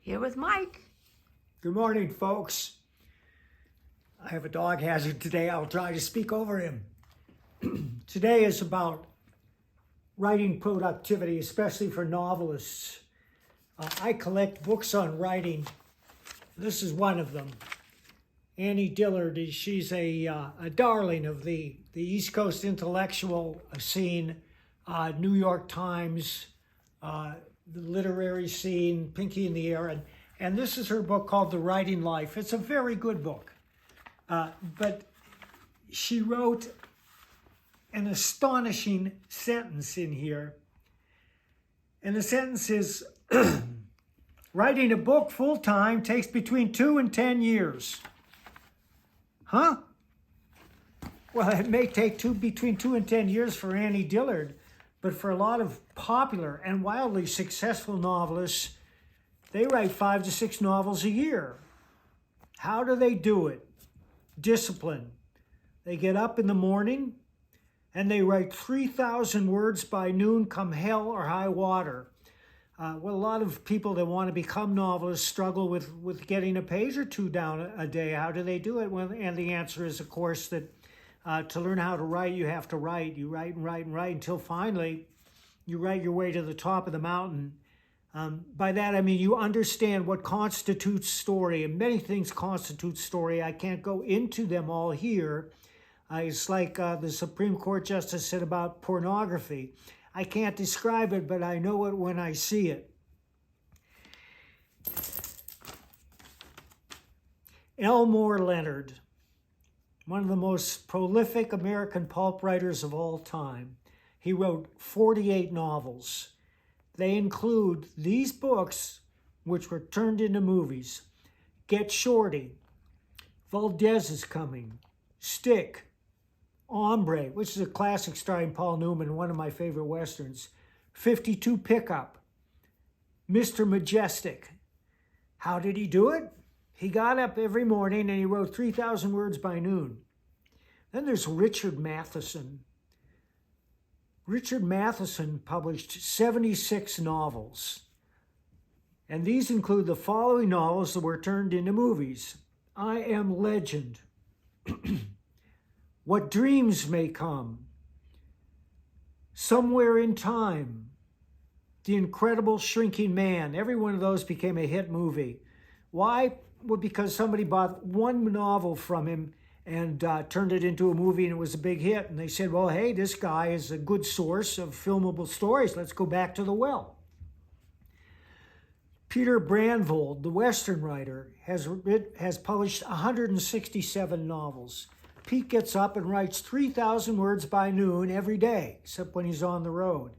Here with Mike. Good morning, folks. I have a dog hazard today. I'll try to speak over him. Today is about writing productivity, especially for novelists. I collect books on writing. This is one of them. Annie Dillard, she's a darling of the East Coast intellectual scene, New York Times, the literary scene, Pinky in the Air, and this is her book called The Writing Life. It's a very good book, but she wrote an astonishing sentence in here, and the sentence is, writing a book full-time takes between 2 and 10 years. Huh? Well, it may take between 2 and 10 years for Annie Dillard, but for a lot of popular and wildly successful novelists, they write 5 to 6 novels a year. How do they do it? Discipline. They get up in the morning and they write 3,000 words by noon, come hell or high water. Well, a lot of people that want to become novelists struggle with getting a page or two down a day. How do they do it? Well, and the answer is, of course, that to learn how to write, you have to write. You write and write and write until finally you write your way to the top of the mountain. By that, I mean you understand what constitutes story, and many things constitute story. I can't go into them all here. It's like the Supreme Court Justice said about pornography. I can't describe it, but I know it when I see it. Elmore Leonard, one of the most prolific American pulp writers of all time. He wrote 48 novels. They include these books, which were turned into movies: Get Shorty, Valdez is Coming, Stick, Hombre, which is a classic starring Paul Newman, one of my favorite Westerns, 52 Pickup, Mr. Majestic. How did he do it? He got up every morning and he wrote 3,000 words by noon. Then there's Richard Matheson. Richard Matheson published 76 novels. And these include the following novels that were turned into movies: I Am Legend, What Dreams May Come, Somewhere in Time, The Incredible Shrinking Man. Every one of those became a hit movie. Why? Well, because somebody bought one novel from him and turned it into a movie, and it was a big hit. And they said, well, hey, this guy is a good source of filmable stories. Let's go back to the well. Peter Brandvold, the Western writer, has published 167 novels. Pete gets up and writes 3,000 words by noon every day, except when he's on the road.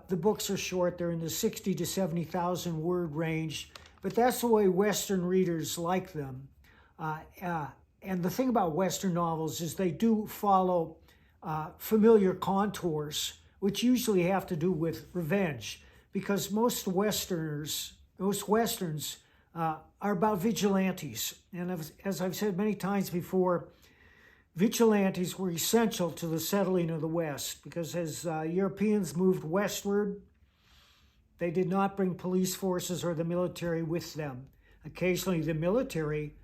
The books are short. They're in the 60 to 70,000 word range, but that's the way Western readers like them. And the thing about Western novels is they do follow familiar contours, which usually have to do with revenge, because most Westerns are about vigilantes. And as I've said many times before, vigilantes were essential to the settling of the West, because as Europeans moved westward, they did not bring police forces or the military with them. Occasionally the military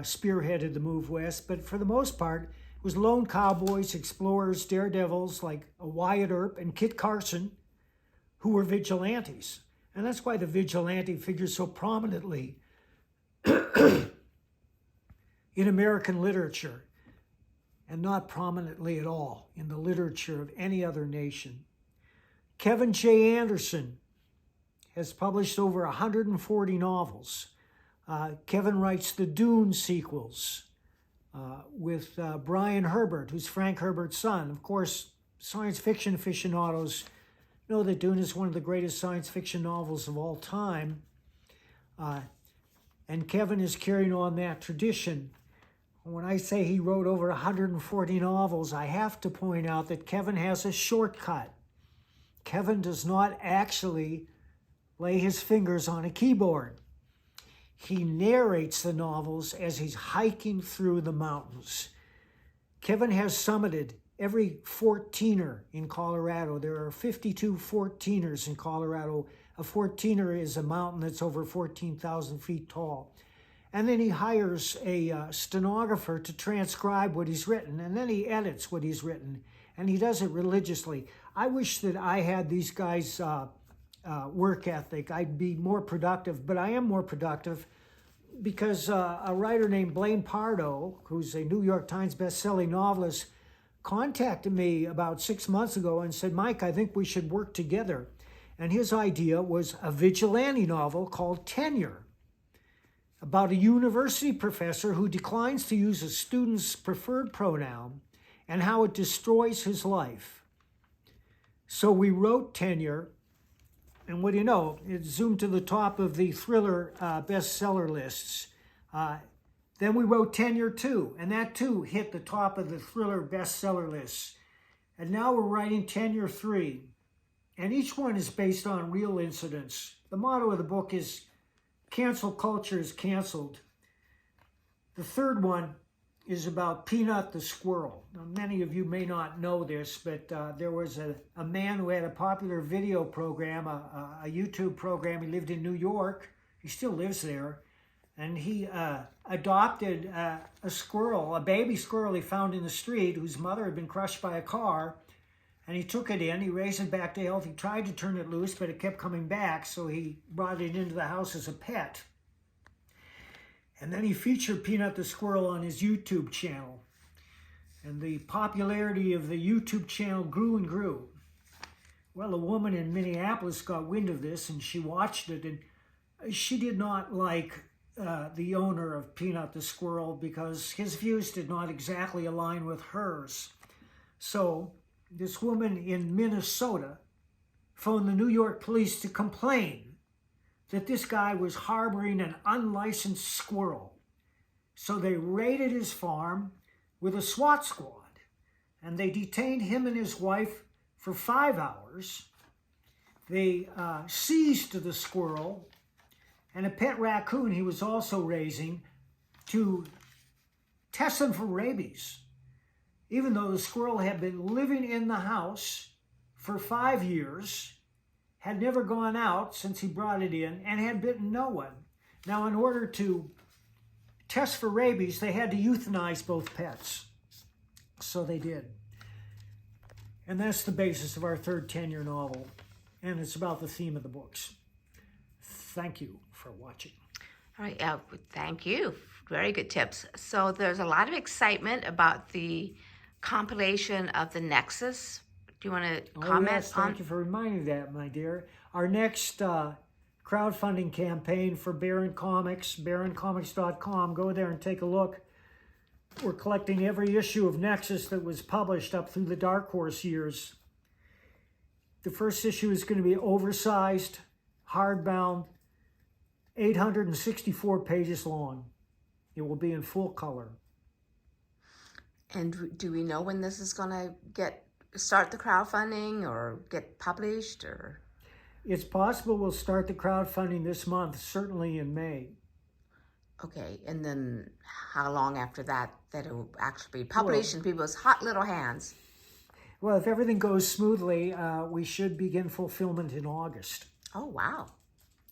spearheaded the move west, but for the most part, it was lone cowboys, explorers, daredevils like Wyatt Earp and Kit Carson who were vigilantes. And that's why the vigilante figures so prominently in American literature, and not prominently at all in the literature of any other nation. Kevin J. Anderson has published over 140 novels. Kevin writes the Dune sequels with Brian Herbert, who's Frank Herbert's son. Of course, science fiction aficionados know that Dune is one of the greatest science fiction novels of all time. And Kevin is carrying on that tradition. When I say he wrote over 140 novels, I have to point out that Kevin has a shortcut. Kevin does not actually lay his fingers on a keyboard. He narrates the novels as he's hiking through the mountains. Kevin has summited every 14er in Colorado. There are 52 14ers in Colorado, A 14er is a mountain that's over 14,000 feet tall. And then he hires a stenographer to transcribe what he's written, and then he edits what he's written, and he does it religiously. I wish that I had these guys' work ethic. I'd be more productive, but I am more productive because a writer named Blaine Pardo, who's a New York Times best-selling novelist, contacted me about 6 months ago and said, Mike, I think we should work together. And his idea was a vigilante novel called Tenure, about a university professor who declines to use a student's preferred pronoun and how it destroys his life. So we wrote Tenure, and what do you know, it zoomed to the top of the thriller bestseller lists. Then we wrote Tenure 2, and that too hit the top of the thriller bestseller lists. And now we're writing Tenure 3, and each one is based on real incidents. The motto of the book is, cancel culture is canceled. The third one is about Peanut the squirrel. Now, many of you may not know this, but there was a man who had a popular video program, a YouTube program. He lived in New York. He still lives there. And he adopted a squirrel, a baby squirrel he found in the street whose mother had been crushed by a car. And he took it in, he raised it back to health. He tried to turn it loose, but it kept coming back, so he brought it into the house as a pet. And then he featured Peanut the squirrel on his YouTube channel. And the popularity of the YouTube channel grew and grew. Well, a woman in Minneapolis got wind of this, and she watched it, and she did not like the owner of Peanut the squirrel because his views did not exactly align with hers. So this woman in Minnesota phoned the New York police to complain that this guy was harboring an unlicensed squirrel. So they raided his farm with a SWAT squad, and they detained him and his wife for 5 hours. They seized the squirrel and a pet raccoon he was also raising to test them for rabies, even though the squirrel had been living in the house for 5 years, had never gone out since he brought it in, and had bitten no one. Now, in order to test for rabies, they had to euthanize both pets. So they did. And that's the basis of our third Tenure novel, and it's about the theme of the books. Thank you for watching. All right, thank you. Very good tips. So there's a lot of excitement about the compilation of the Nexus. Do you want to comment yes, thank you for reminding that, my dear. Our next crowdfunding campaign for Baron Comics, baroncomics.com. Go there and take a look. We're collecting every issue of Nexus that was published up through the Dark Horse years. The first issue is going to be oversized, hardbound, 864 pages long. It will be in full color. And do we know when this is going to start the crowdfunding or get published? Or it's possible we'll start the crowdfunding this month, certainly in May. Okay, and then how long after that it will actually be published in people's hot little hands? Well, if everything goes smoothly, we should begin fulfillment in August. Oh, wow.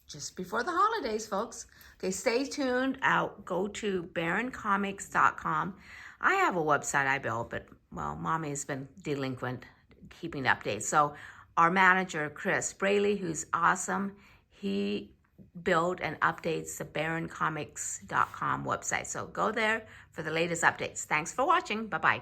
Just before the holidays, folks. Okay, stay tuned. Go to baroncomics.com. I have a website I built, but, well, Mommy has been delinquent keeping updates. So our manager, Chris Braley, who's awesome, he built and updates the baroncomics.com website. So go there for the latest updates. Thanks for watching. Bye-bye.